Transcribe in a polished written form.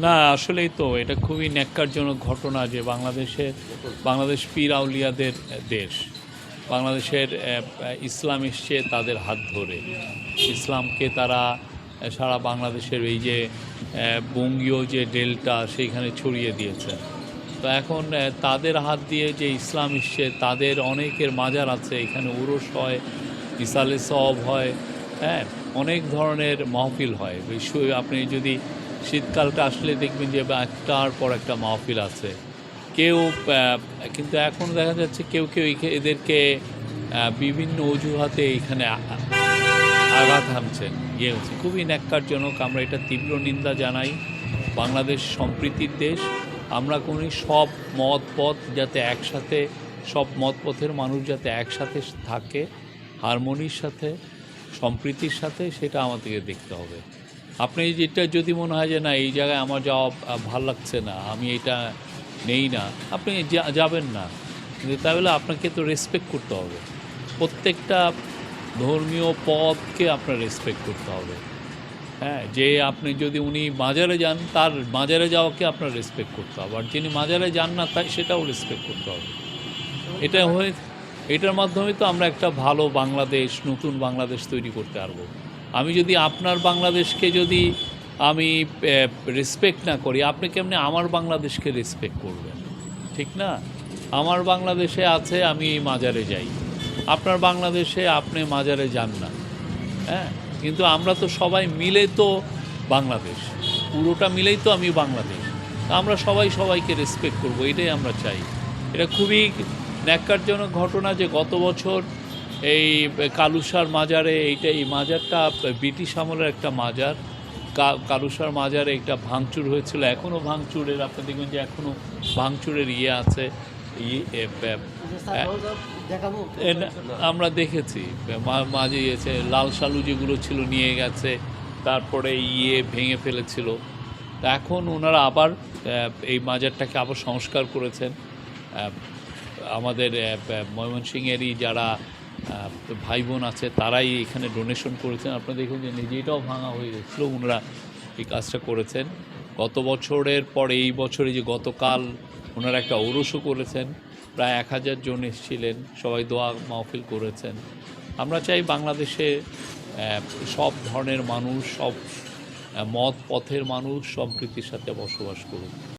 না, আসলেই তো এটা খুবই ন্যক্কারজনক ঘটনা যে বাংলাদেশ পীর আউলিয়াদের দেশ। বাংলাদেশের ইসলাম এসছে তাদের হাত ধরে। ইসলামকে তারা সারা বাংলাদেশের এই যে বঙ্গীয় যে ডেল্টা সেইখানে ছড়িয়ে দিয়েছে। তো এখন তাদের হাত দিয়ে যে ইসলাম এসছে তাদের অনেকের মাজার আছে, এখানে উরস হয়, ইসালে সওয়াব হয়, হ্যাঁ, অনেক ধরনের মাহফিল হয়। আপনি যদি শীতকালটা আসলে দেখবেন যে একটার পর একটা মাহফিল আছে। কেউ কিন্তু এখন দেখা যাচ্ছে কেউ কেউ এদেরকে বিভিন্ন অজুহাতে এখানে আঘাত হানছেন, ইয়ে হচ্ছে, খুবই ন্যক্কারজনক। আমরা এটা তীব্র নিন্দা জানাই। বাংলাদেশ সম্প্রীতির দেশ। আমরা কোন সব মত পথ যাতে একসাথে, সব মত পথের মানুষ যাতে একসাথে থাকে, হারমোনির সাথে, সম্প্রীতির সাথে, সেটা আমাদেরকে দেখতে হবে। আপনি যেটা যদি মনে হয় যে না এই জায়গায় আমার যাওয়া ভাল লাগছে না, আমি এটা নেই না, আপনি যাবেন না। কিন্তু তাহলে আপনাকে তো রেসপেক্ট করতে হবে। প্রত্যেকটা ধর্মীয় পথকে আপনার রেসপেক্ট করতে হবে। হ্যাঁ, যে আপনি যদি উনি মাজারে যান, তার মাজারে যাওয়াকে আপনার রেসপেক্ট করতে হবে, আর যিনি মাজারে যান না তাই সেটাও রেসপেক্ট করতে হবে। এটা হয়ে এটার মাধ্যমে তো আমরা একটা ভালো বাংলাদেশ, নতুন বাংলাদেশ তৈরি করতে পারবো। আমি যদি আপনার বাংলাদেশকে যদি আমি রেসপেক্ট না করি, আপনি কেমনে আমার বাংলাদেশকে রেসপেক্ট করবেন? ঠিক না? আমার বাংলাদেশে আছে আমি মাজারে যাই, আপনার বাংলাদেশে আপনি মাজারে যান না। হ্যাঁ, কিন্তু আমরা তো সবাই মিলে তো বাংলাদেশ, পুরোটা মিলেই তো আমি বাংলাদেশ। আমরা সবাই সবাইকে রেসপেক্ট করব, এটাই আমরা চাই। এটা খুবই ন্যক্কারজনক ঘটনা যে গত বছর এই কালুসার মাজারে, এই মাজারটা ব্রিটিশ আমলের একটা মাজার। কালুসার মাজারে একটা ভাঙচুর হয়েছিল, এখনও ভাঙচুরের, আপনি দেখবেন যে এখনও ভাঙচুরের ইয়ে আছে। আমরা দেখেছি মাঝে গেছে, লাল সালু যেগুলো ছিল নিয়ে গেছে, তারপরে ভেঙে ফেলেছিল। তা এখন ওনারা আবার এই মাজারটাকে আবার সংস্কার করেছেন। আমাদের ময়মনসিংহেরই যারা ভাই বোন আছে তারাই এখানে ডোনেশন করেছেন। আপনারা দেখুন যে নিজেটাও ভাঙা হয়ে গেছিলো, ওনারা এই কাজটা করেছেন। গত বছরের পরে এই বছরে যে গতকাল ওনারা একটা ঔরসও করেছেন, প্রায় 1000 জন এসেছিলেন, সবাই দোয়া মাহফিল করেছেন। আমরা চাই বাংলাদেশে সব ধরনের মানুষ, সব মত পথের মানুষ সম্প্রীতির সাথে বসবাস করুক।